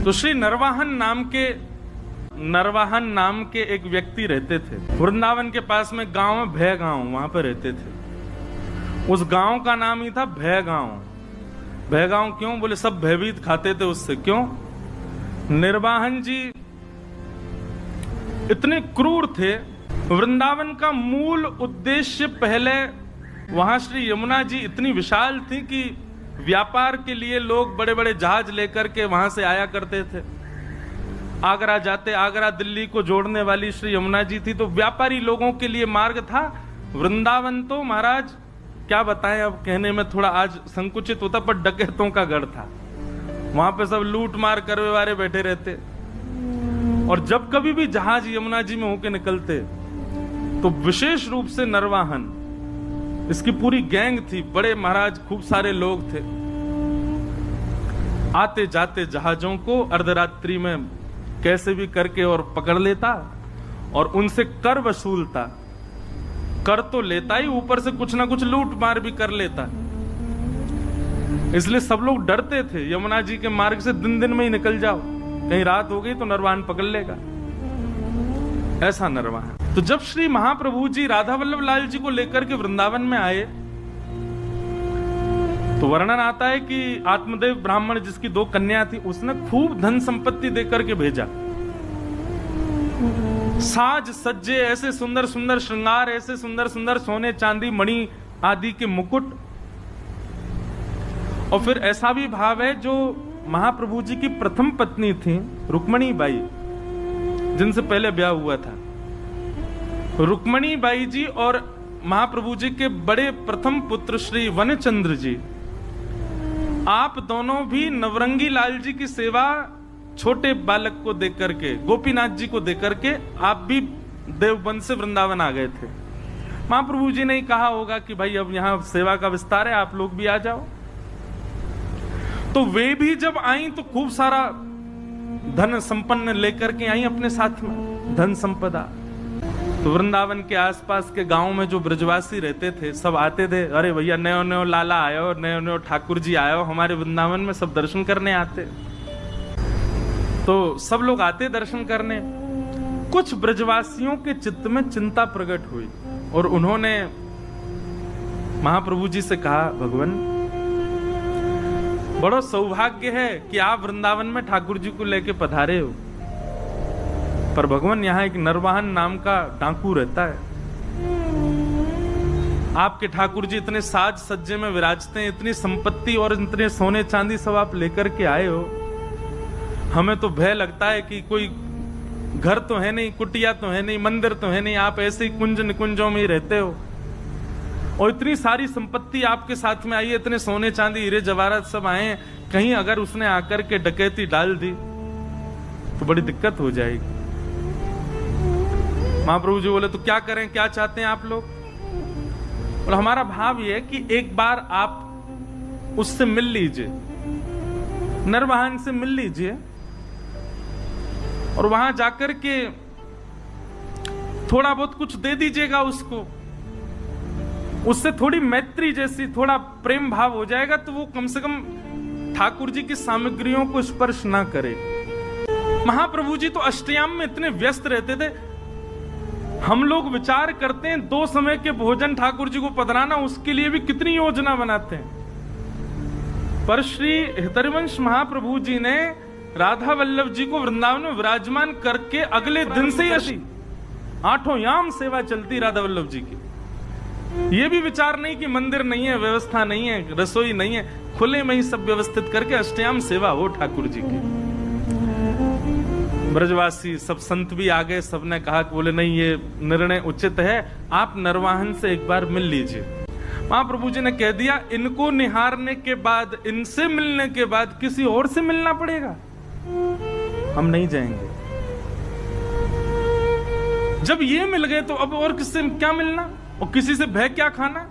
तो श्री नरवाहन नाम के एक व्यक्ति रहते थे वृंदावन के पास में, गांव में भय गांव, वहां पर रहते थे। उस गांव का नाम ही था भय गांव। भय गांव क्यों? बोले सब भयभीत खाते थे उससे। क्यों? निर्वाहन जी इतने क्रूर थे। वृंदावन का मूल उद्देश्य पहले, वहां श्री यमुना जी इतनी विशाल थी कि व्यापार के लिए लोग बड़े बड़े जहाज लेकर के वहां से आया करते थे। आगरा जाते, आगरा दिल्ली को जोड़ने वाली श्री यमुना जी थी, तो व्यापारी लोगों के लिए मार्ग था। वृंदावन तो महाराज क्या बताएं, अब कहने में थोड़ा आज संकुचित होता, पर डकैतों का गढ़ था। वहां पे सब लूट मार करने वाले बैठे रहते, और जब कभी भी जहाज यमुना जी में होके निकलते तो विशेष रूप से नरवाहन, इसकी पूरी गैंग थी, बड़े महाराज खूब सारे लोग थे। आते जाते जहाजों को अर्धरात्रि में कैसे भी करके और पकड़ लेता और उनसे कर वसूलता। कर तो लेता ही, ऊपर से कुछ ना कुछ लूट मार भी कर लेता। इसलिए सब लोग डरते थे यमुना जी के मार्ग से, दिन दिन में ही निकल जाओ, कहीं रात हो गई तो नरवाहन पकड़ लेगा। ऐसा नरवाहन। तो जब श्री महाप्रभु जी राधा वल्लभ लाल जी को लेकर के वृंदावन में आए, तो वर्णन आता है कि आत्मदेव ब्राह्मण जिसकी 2 कन्या थी, उसने खूब धन संपत्ति देकर के भेजा। साज सज्जे, ऐसे सुंदर सुंदर श्रृंगार, ऐसे सुंदर सुंदर सोने चांदी मणि आदि के मुकुट। और फिर ऐसा भी भाव है, जो महाप्रभु जी की प्रथम पत्नी थी रुक्मणी बाई, जिनसे पहले ब्याह हुआ था, रुक्मणी बाई जी और महाप्रभु जी के बड़े प्रथम पुत्र श्री वनचंद्र जी, आप दोनों भी नवरंगी लाल जी की सेवा छोटे बालक को देकर के, गोपीनाथ जी को देकर के, आप भी देवबंद से वृंदावन आ गए थे। महाप्रभु जी ने कहा होगा कि भाई अब यहां सेवा का विस्तार है, आप लोग भी आ जाओ। तो वे भी जब आई तो खूब सारा धन संपन्न लेकर के आई अपने साथ में, धन संपदा। तो वृंदावन के आसपास के गांव में जो ब्रजवासी रहते थे, सब आते थे, अरे भैया नयो नयो लाला आयो, नयो नयो ठाकुर जी आयो, हमारे वृंदावन में सब दर्शन करने आते। तो सब लोग आते दर्शन करने। कुछ ब्रजवासियों के चित्त में चिंता प्रकट हुई और उन्होंने महाप्रभु जी से कहा, भगवान बड़ा सौभाग्य है कि आप वृंदावन में ठाकुर जी को लेके पधारे हो, पर भगवान यहाँ एक नरवाहन नाम का डाकू रहता है। आपके ठाकुर जी इतने साज सज्जे में विराजते हैं, इतनी संपत्ति और इतने सोने चांदी सब आप लेकर के आए हो। हमें तो भय लगता है कि कोई घर तो है नहीं, कुटिया तो है नहीं, मंदिर तो है नहीं, आप ऐसे ही कुंज निकुंजों में ही रहते हो, और इतनी सारी संपत्ति आपके साथ में आई है, इतने सोने चांदी हीरे जवाहरात सब आए हैं, कहीं अगर उसने आकर के डकैती डाल दी तो बड़ी दिक्कत हो जाएगी। महाप्रभु जी बोले, तो क्या करें, क्या चाहते हैं आप लोग? और हमारा भाव यह है कि एक बार आप उससे मिल लीजिए, नरवाहन से मिल लीजिए, और वहां जाकर के थोड़ा बहुत कुछ दे दीजिएगा उसको। उससे थोड़ी मैत्री जैसी, थोड़ा प्रेम भाव हो जाएगा, तो वो कम से कम ठाकुर जी की सामग्रियों को स्पर्श ना करे। महाप्रभु जी तो अष्टयाम में इतने व्यस्त रहते थे, हम लोग विचार करते हैं 2 समय के भोजन ठाकुर जी को पधराना, उसके लिए भी कितनी योजना बनाते हैं। पर श्री हितरिवंश महाप्रभु जी ने राधा वल्लभ जी को वृंदावन में विराजमान करके अगले दिन से ही 8 याम सेवा चलती राधा वल्लभ जी की। ये भी विचार नहीं कि मंदिर नहीं है, व्यवस्था नहीं है, रसोई नहीं है, खुले में ही सब व्यवस्थित करके अष्टयाम सेवा हो ठाकुर जी की। ब्रजवासी सब संत भी आ गए, सबने कहा कि बोले नहीं, ये निर्णय उचित है, आप नरवाहन से एक बार मिल लीजिए। महाप्रभु जी ने कह दिया, इनको निहारने के बाद, इनसे मिलने के बाद किसी और से मिलना पड़ेगा, हम नहीं जाएंगे। जब ये मिल गए तो अब और किससे क्या मिलना, और किसी से भय क्या खाना?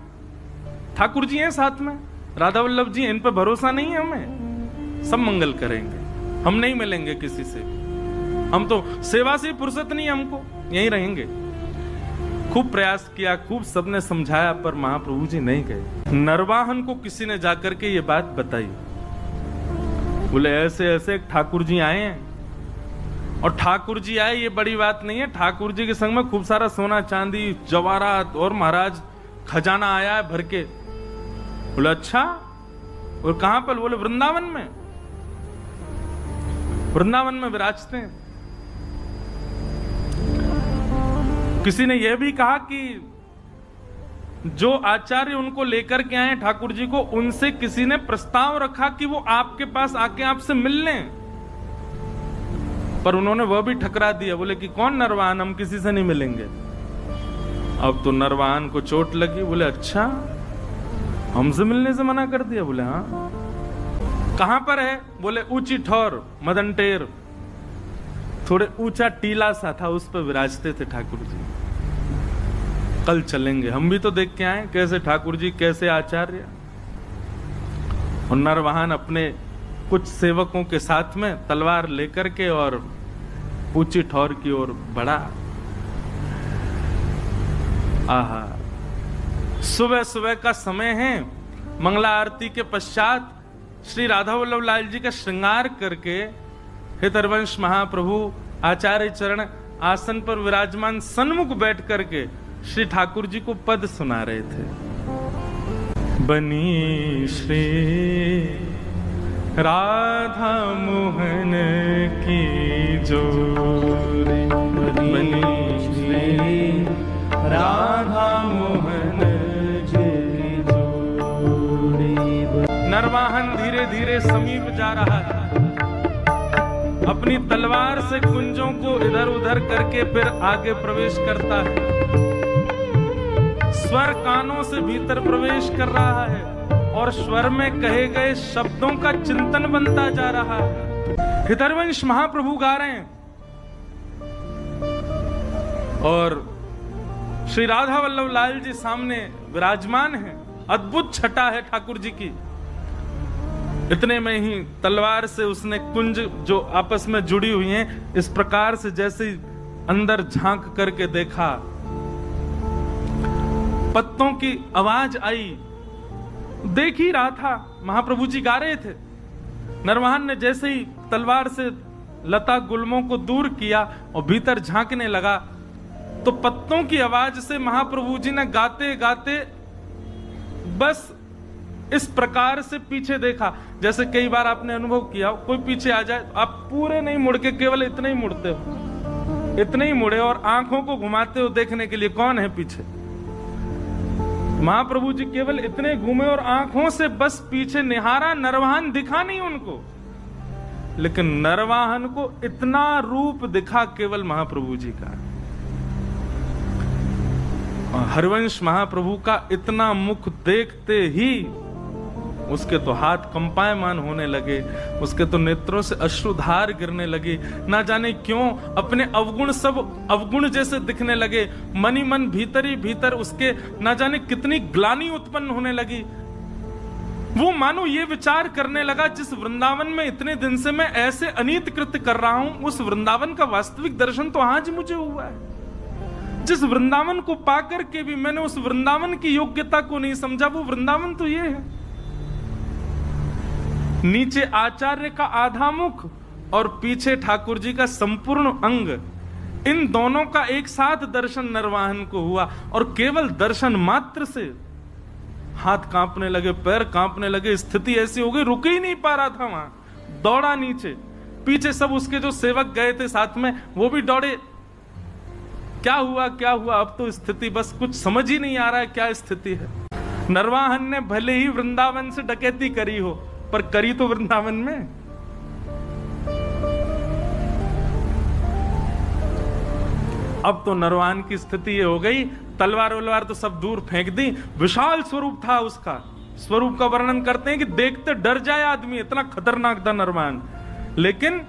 ठाकुर जी हैं साथ में, राधा वल्लभ जी, इन पर भरोसा नहीं है हमें, सब मंगल करेंगे, हम नहीं मिलेंगे किसी से, हम तो सेवा से फुर्सत नहीं, हमको यहीं रहेंगे। खूब प्रयास किया, खूब सबने समझाया, पर महाप्रभु जी नहीं गए। नरवाहन को किसी ने जाकर के ये बात बताई। बोले ऐसे ऐसे ठाकुर जी आए हैं। और ठाकुर जी आए ये बड़ी बात नहीं है, ठाकुर जी के संग में खूब सारा सोना चांदी जवाहरात और महाराज खजाना आया है भर के। बोले अच्छा, और कहां पर? बोले वृंदावन में, वृंदावन में विराजते हैं। किसी ने यह भी कहा कि जो आचार्य उनको लेकर के आए ठाकुर जी को, उनसे किसी ने प्रस्ताव रखा कि वो आपके पास आके आपसे मिल लें, पर उन्होंने वह भी ठकरा दिया। बोले कि कौन नरवाहन, हम किसी से नहीं मिलेंगे। अब तो नरवाहन को चोट लगी। बोले अच्छा, हमसे मिलने से मना कर दिया? बोले हाँ। कहां पर है? बोले ऊंची ठौर मदनटेर, थोड़े ऊंचा टीला सा था, उस पर विराजते थे ठाकुर जी। कल चलेंगे, हम भी तो देख के आए कैसे ठाकुर जी, कैसे आचार्य। और नरवाहन अपने कुछ सेवकों के साथ में तलवार लेकर के और ऊंची ठौर की ओर बढ़ा। आहा, सुबह सुबह का समय है, मंगला आरती के पश्चात श्री राधा वल्लभ लाल जी का श्रृंगार करके हितरवंश महाप्रभु आचार्य चरण आसन पर विराजमान सन्मुख बैठ करके श्री ठाकुर जी को पद सुना रहे थे। बनी श्री राधा मोहन की जोड़ी, बनी श्री राधा मोहन की जोड़ी। नरवाहन धीरे धीरे समीप जा रहा है, अपनी तलवार से कुंजों को इधर उधर करके फिर आगे प्रवेश करता है। स्वर कानों से भीतर प्रवेश कर रहा है और स्वर में कहे गए शब्दों का चिंतन बनता जा रहा है। हितरवंश महाप्रभु गा रहे हैं और श्री राधा वल्लभ लाल जी सामने विराजमान हैं। अद्भुत छटा है ठाकुर जी की। इतने में ही तलवार से उसने कुंज जो आपस में जुड़ी हुई हैं, इस प्रकार से जैसे अंदर झांक करके देखा, पत्तों की आवाज आई। देख ही रहा था, महाप्रभु जी गा रहे थे। नरवाहन ने जैसे ही तलवार से लता गुल्मों को दूर किया और भीतर झांकने लगा, तो पत्तों की आवाज से महाप्रभु जी ने गाते गाते बस इस प्रकार से पीछे देखा। जैसे कई बार आपने अनुभव किया, कोई पीछे आ जाए तो आप पूरे नहीं मुड़ के केवल इतने ही मुड़ते हो, इतने ही मुड़े और आंखों को घुमाते हो देखने के लिए कौन है पीछे। महाप्रभु जी केवल इतने घूमे और आंखों से बस पीछे निहारा। नरवाहन दिखा नहीं उनको, लेकिन नरवाहन को इतना रूप दिखा केवल महाप्रभु जी का। हरिवंश महाप्रभु का इतना मुख देखते ही उसके तो हाथ कंपायमान होने लगे, उसके तो नेत्रों से अश्रुधार गिरने लगे। ना जाने क्यों अपने अवगुण सब अवगुण जैसे दिखने लगे। मनी मन भीतर ही भीतर उसके ना जाने कितनी ग्लानि उत्पन्न होने लगी। वो मानो ये विचार करने लगा, जिस वृंदावन में इतने दिन से मैं ऐसे अनीत कृत्य कर रहा हूं, उस वृंदावन का वास्तविक दर्शन तो आज मुझे हुआ है। जिस वृंदावन को पाकर के भी मैंने उस वृंदावन की योग्यता को नहीं समझा, वो वृंदावन तो ये है। नीचे आचार्य का आधा मुख और पीछे ठाकुर जी का संपूर्ण अंग, इन दोनों का एक साथ दर्शन नरवाहन को हुआ। और केवल दर्शन मात्र से हाथ कांपने लगे, पैर कांपने लगे, स्थिति ऐसी हो गई रुक ही नहीं पा रहा था। वहां दौड़ा नीचे, पीछे सब उसके जो सेवक गए थे साथ में वो भी दौड़े। क्या हुआ क्या हुआ, अब तो स्थिति बस कुछ समझ ही नहीं आ रहा है क्या स्थिति है। नरवाहन ने भले ही वृंदावन से डकैती करी हो, पर करी तो वृंदावन में। अब तो नरवाहन की स्थिति ये हो गई, तलवार वलवार तो सब दूर फेंक दी। विशाल स्वरूप था उसका, स्वरूप का वर्णन करते हैं कि देखते डर जाए आदमी, इतना खतरनाक था नरवाहन। लेकिन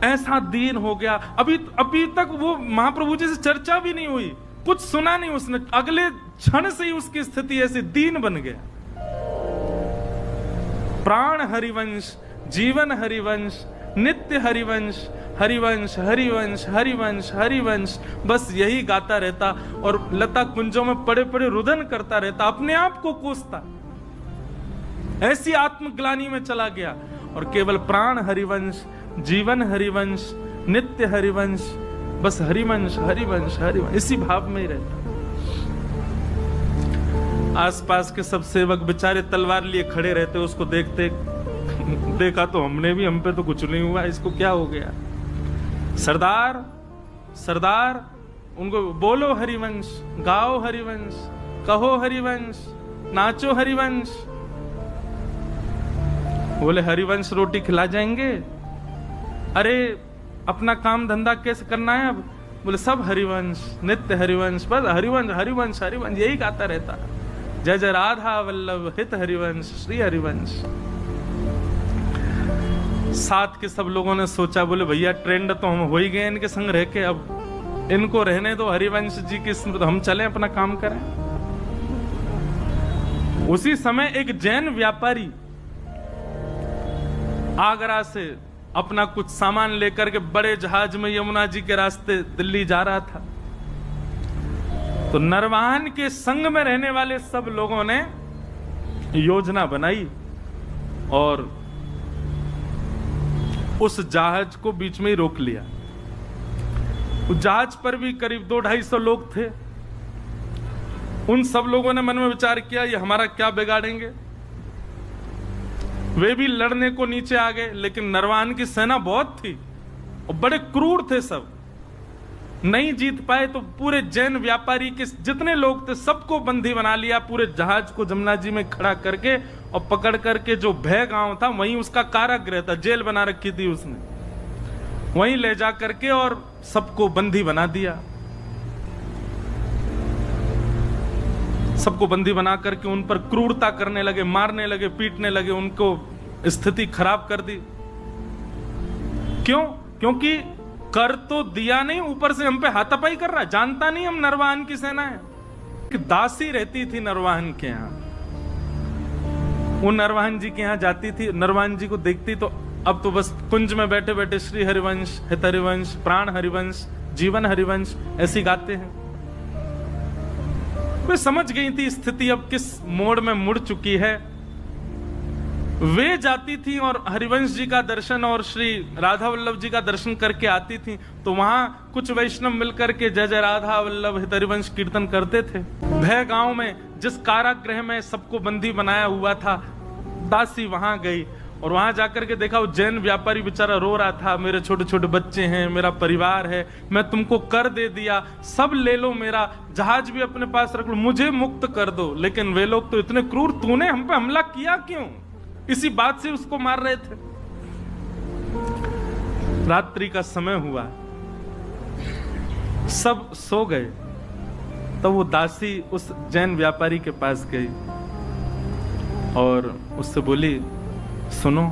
ऐसा दीन हो गया, अभी तक वो महाप्रभु जी से चर्चा भी नहीं हुई, कुछ सुना नहीं उसने। अगले क्षण से ही उसकी स्थिति ऐसी दीन बन गया। प्राण हरिवंश, जीवन हरिवंश, नित्य हरिवंश, हरिवंश हरिवंश हरिवंश हरिवंश, बस यही गाता रहता और लता कुंजों में पड़े पड़े रुदन करता रहता, अपने आप को कोसता। ऐसी आत्मग्लानि में चला गया। और केवल प्राण हरिवंश, जीवन हरिवंश, नित्य हरिवंश, बस हरिवंश हरिवंश हरिवंश, इसी भाव में ही रहता। आसपास के सब सेवक बेचारे तलवार लिए खड़े रहते, उसको देखते, देखा तो हमने भी, हम पे तो कुछ नहीं हुआ, इसको क्या हो गया। सरदार सरदार उनको बोलो हरिवंश, गाओ हरिवंश, कहो हरिवंश, नाचो हरिवंश। बोले हरिवंश रोटी खिला जाएंगे? अरे अपना काम धंधा कैसे करना है अब? बोले सब हरिवंश, नित्य हरिवंश, बस हरिवंश हरिवंश हरिवंश यही गाता रहता। जय जय राधा वल्लभ हित हरिवंश, श्री हरिवंश। साथ के सब लोगों ने सोचा, बोले भैया ट्रेंड तो हम हो ही गए इनके संग रह के, अब इनको रहने दो, हरिवंश जी की स्मृति, हम चलें अपना काम करें। उसी समय एक जैन व्यापारी आगरा से अपना कुछ सामान लेकर के बड़े जहाज में यमुना जी के रास्ते दिल्ली जा रहा था। तो नरवाहन के संग में रहने वाले सब लोगों ने योजना बनाई और उस जहाज को बीच में ही रोक लिया। उस जहाज पर भी करीब 200-250 लोग थे। उन सब लोगों ने मन में विचार किया, ये हमारा क्या बिगाड़ेंगे। वे भी लड़ने को नीचे आ गए, लेकिन नरवाहन की सेना बहुत थी और बड़े क्रूर थे सब, नहीं जीत पाए। तो पूरे जैन व्यापारी के जितने लोग थे सबको बंदी बना लिया, पूरे जहाज को जमुना जी में खड़ा करके और पकड़ करके जो भय गांव था वहीं उसका कारागृह था, जेल बना रखी थी उसने, वहीं ले जा करके और सबको बंदी बना दिया। सबको बंदी बना करके उन पर क्रूरता करने लगे, मारने लगे, पीटने लगे, उनको स्थिति खराब कर दी। क्यों? क्योंकि कर तो दिया नहीं, ऊपर से हम पे हाथापाई कर रहा। जानता नहीं हम नरवाहन की सेना है। एक दासी रहती थी नरवाहन के यहाँ, वो नरवाहन जी के यहाँ जाती थी, नरवाहन जी को देखती तो अब तो बस कुंज में बैठे बैठे श्री हरिवंश, हित हरिवंश, प्राण हरिवंश, जीवन हरिवंश ऐसी गाते हैं। वे समझ गई थी स्थिति अब किस मोड़ में मुड़ चुकी है। वे जाती थी और हरिवंश जी का दर्शन और श्री राधा वल्लभ जी का दर्शन करके आती थी, तो वहां कुछ वैष्णव मिलकर के जय जय राधा वल्लभ हित हरिवंश कीर्तन करते थे। भय गांव में जिस कारागृह में सबको बंदी बनाया हुआ था, दासी वहां गई और वहां जाकर के देखा वो जैन व्यापारी बेचारा रो रहा था, मेरे छोटे छोटे बच्चे हैं, मेरा परिवार है, मैं तुमको कर दे दिया, सब ले लो, मेरा जहाज भी अपने पास रख लो, मुझे मुक्त कर दो। लेकिन वे लोग तो इतने क्रूर, तूने हम पे हमला किया क्यों? इसी बात से उसको मार रहे थे। रात्रि का समय हुआ, सब सो गए, तब वो दासी उस जैन व्यापारी के पास गई और उससे बोली, सुनो,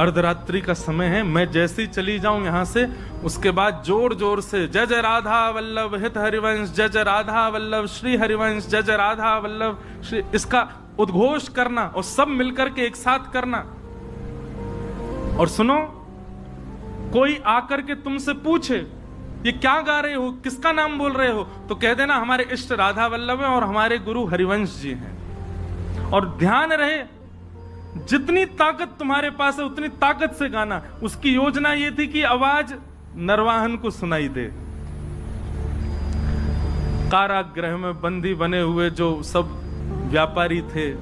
अर्धरात्रि का समय है, मैं जैसे ही चली जाऊं यहां से, उसके बाद जोर जोर से जय जय राधा वल्लभ हित हरिवंश, जय जय राधा वल्लभ श्री हरिवंश, जय जय राधा वल्लभ श्री, इसका उद्घोष करना और सब मिलकर के एक साथ करना। और सुनो, कोई आकर के तुमसे पूछे ये क्या गा रहे हो, किसका नाम बोल रहे हो, तो कह देना हमारे इष्ट राधा वल्लभ हैं और हमारे गुरु हरिवंश जी हैं। और ध्यान रहे, जितनी ताकत तुम्हारे पास है उतनी ताकत से गाना। उसकी योजना ये थी कि आवाज नरवाहन को सुनाई दे। कारागृह में बंदी बने हुए जो सब व्यापारी थे,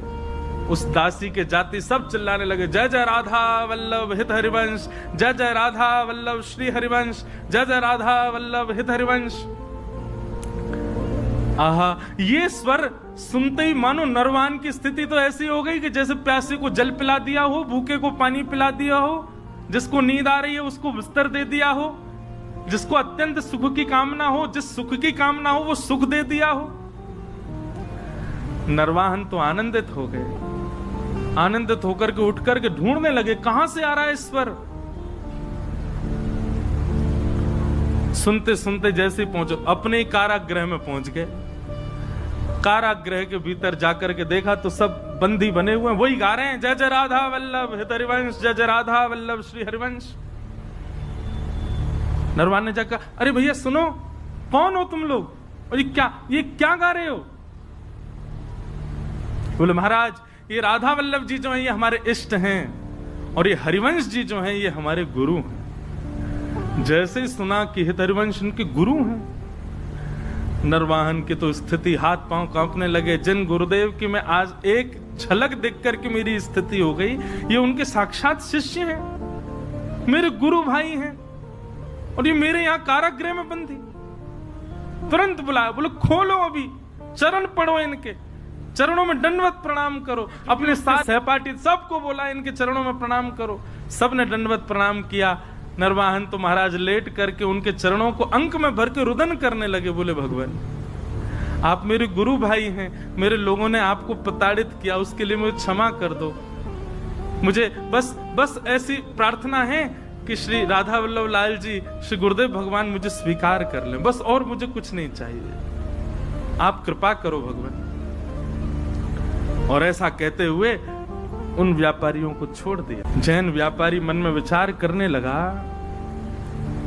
उस दासी के जाति सब चिल्लाने लगे, जय जय राधा वल्लभ हित हरिवंश, जय जय राधा वल्लभ श्री हरिवंश, जय जय राधा वल्लभ हित हरिवंश। आहा, ये स्वर सुनते ही मानो नरवाहन की स्थिति तो ऐसी हो गई कि जैसे प्यासे को जल पिला दिया हो, भूखे को पानी पिला दिया हो, जिसको नींद आ रही है उसको बिस्तर दे दिया हो, जिसको अत्यंत सुख की कामना हो, जिस सुख की कामना हो वो सुख दे दिया हो। नरवाहन तो आनंदित हो गए, आनंदित होकर के उठ करके ढूंढने लगे कहां से आ रहा है स्वर। सुनते सुनते जैसे पहुंचो, अपने कारागृह में पहुंच गए। कारागृह के भीतर जाकर के देखा तो सब बंदी बने हुए हैं, वही गा रहे हैं, जय जय राधा वल्लभ हित हरिवंश, जय जय राधा वल्लभ श्री हरिवंश। नरवाहन ने जाकर, अरे भैया सुनो, कौन हो तुम लोग और ये क्या गा रहे हो? बोले महाराज, ये राधा वल्लभ जी जो हैं ये हमारे इष्ट हैं और ये हरिवंश जी जो हैं ये हमारे गुरु हैं। जैसे ही सुना कि हित हरिवंश उनके गुरु हैं, नरवाहन की तो स्थिति हाथ पांव कांपने लगे। जिन गुरुदेव की मैं आज एक झलक देख करके मेरी स्थिति हो गई, ये उनके साक्षात शिष्य हैं, मेरे गुरु भाई हैं और ये मेरे यहां कारागृह में बंदी। तुरंत बुलाया, बोले खोलो, अभी चरण पढ़ो, इनके चरणों में दंडवत प्रणाम करो। अपने साथ सहपाठी सबको बोला इनके चरणों में प्रणाम करो। सबने दंडवत प्रणाम किया। नरवाहन तो महाराज लेट करके उनके चरणों को अंक में भर के रुदन करने लगे। बोले भगवान आप मेरे गुरु भाई हैं, मेरे लोगों ने आपको प्रताड़ित किया, उसके लिए मुझे क्षमा कर दो। मुझे बस ऐसी प्रार्थना है कि श्री राधा वल्लभ लाल जी, श्री गुरुदेव भगवान मुझे स्वीकार कर लें, बस और मुझे कुछ नहीं चाहिए, आप कृपा करो भगवान। और ऐसा कहते हुए उन व्यापारियों को छोड़ दिया। जैन व्यापारी मन में विचार करने लगा,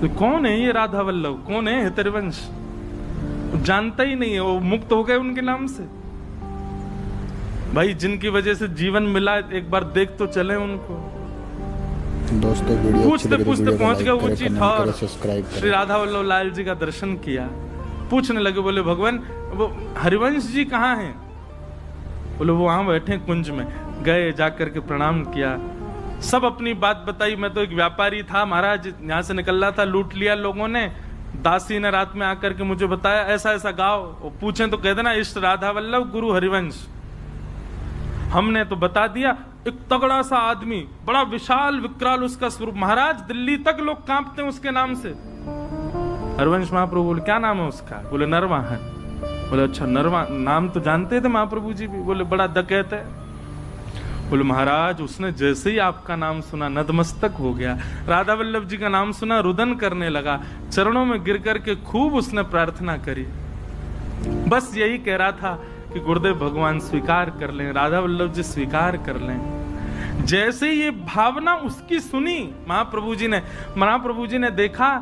तो कौन है ये राधा वल्लभ, कौन है हितरिवंश? जानता ही नहीं है, वो मुक्त हो गए उनके नाम से। भाई जिनकी वजह से जीवन मिला, एक बार देख तो चले उनको। दोस्तों वीडियो पूछते पूछते पहुंच गए उचित और सब्सक्राइब श्री राधा वल्लभ लाल जी का दर्शन किया। पूछने लगे, बोले भगवान वो हरिवंश जी कहाँ हैं? बोले वो वहां बैठे कुंज में। गए, जाकर के प्रणाम किया, सब अपनी बात बताई। मैं तो एक व्यापारी था महाराज, यहाँ से निकल रहा था, लूट लिया लोगों ने। दासी ने रात में आकर के मुझे बताया ऐसा ऐसा गाओ, और पूछे तो कह देना इष्ट राधा वल्लभ गुरु हरिवंश। हमने तो बता दिया। एक तगड़ा सा आदमी, बड़ा विशाल विकराल उसका स्वरूप, महाराज दिल्ली तक लोग कांपते हैं उसके नाम से। हरिवंश महाप्रभु बोले क्या नाम है उसका? बोले नरवाहन। बोले अच्छा नरवाहन, नाम तो जानते थे महाप्रभु जी भी? बोले बड़ा डकैत है। बोले महाराज उसने जैसे ही आपका नाम सुना नतमस्तक हो गया, राधा वल्लभ जी का नाम सुना रुदन करने लगा, चरणों में गिर करके खूब उसने प्रार्थना करी। बस यही कह रहा था कि गुरुदेव भगवान स्वीकार कर लें, राधा वल्लभ जी स्वीकार कर लें। जैसे ये भावना उसकी सुनी महाप्रभु जी ने देखा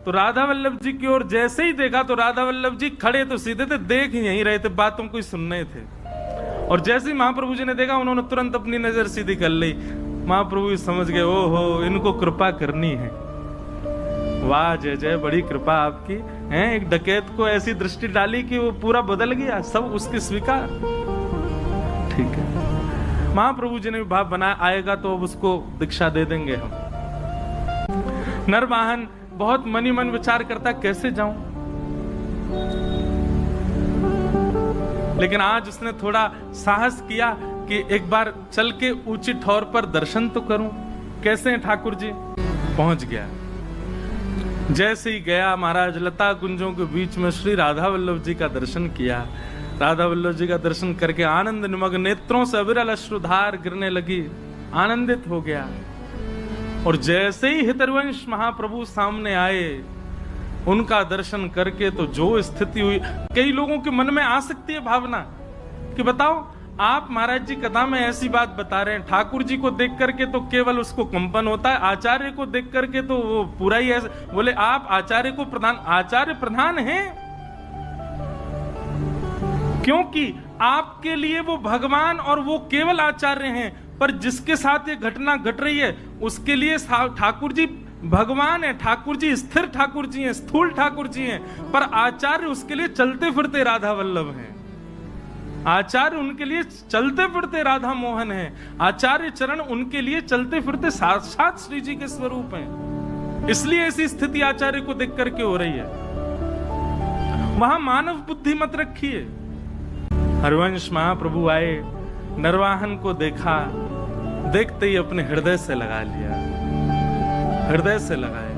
तो राधा वल्लभ जी की ओर जैसे ही देखा तो राधा वल्लभ जी खड़े तो सीधे थे, देख यहीं रहे थे, बातों को ही सुन रहे थे। और जैसे ही महाप्रभु जी ने देखा उन्होंने तुरंत अपनी नजर सीधी कर ली। महाप्रभु जी समझ गए, ओहो इनको कृपा करनी है। वाह जय जय, बड़ी कृपा आपकी है। एक डकैत को ऐसी दृष्टि डाली कि वो पूरा बदल गया, सब उसकी स्वीकार। ठीक है, महाप्रभु जी ने भी भाव बनाया, आएगा तो अब उसको दीक्षा दे देंगे हम। नरवाहन बहुत मनी मन विचार करता कैसे जाऊं, लेकिन आज उसने थोड़ा साहस किया कि एक बार चल के ऊंची ठौर पर दर्शन तो करूं। कैसे हैं ठाकुर जी? पहुंच गया। जैसे ही गया महाराज, लता कुंजों के बीच में श्री राधा वल्लभ जी का दर्शन किया। राधा वल्लभ जी का दर्शन करके आनंद निमग्न नेत्रों से अविरल अश्रुधार गिरने लगी, आनंदित हो गया। और जैसे ही हितरवंश महाप्रभु सामने आए, उनका दर्शन करके तो जो स्थिति हुई, कई लोगों के मन में आ सकती है भावना कि बताओ आप महाराज जी कथा में ऐसी बात बता रहे हैं, ठाकुर जी को देख करके तो केवल उसको कंपन होता है, आचार्य को देख करके तो वो पूरा ही ऐसे। बोले आप आचार्य को आचार्य प्रधान हैं, क्योंकि आपके लिए वो भगवान और वो केवल आचार्य हैं, पर जिसके साथ ये घटना घट रही है उसके लिए ठाकुर जी भगवान है, ठाकुर जी स्थिर ठाकुर जी हैं, स्थूल ठाकुर जी हैं, पर आचार्य उसके लिए चलते फिरते राधा वल्लभ हैं। आचार्य उनके लिए चलते फिरते राधा मोहन है। आचार्य चरण उनके लिए चलते फिरते साक्षात श्री जी के स्वरूप हैं। इसलिए ऐसी स्थिति आचार्य को देख करके हो रही है। वहां मानव बुद्धि मत रखिए। हरिवंश महाप्रभु आए, नरवाहन को देखा, देखते ही अपने हृदय से लगा लिया, हृदय से लगाया,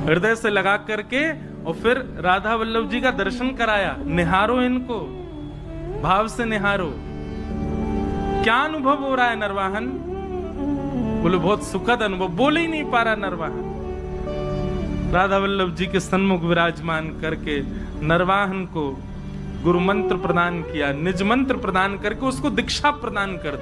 हृदय से लगा करके और फिर राधा वल्लभ जी का दर्शन कराया। निहारो इनको, भाव से निहारो। क्या अनुभव हो रहा है नरवाहन? बोले बहुत सुखद अनुभव। बोले ही नहीं पा रहा नरवाहन। राधा वल्लभ जी के सन्मुख विराजमान करके नरवाहन को गुरु मंत्र प्रदान किया, निज मंत्र प्रदान करके उसको दीक्षा प्रदान कर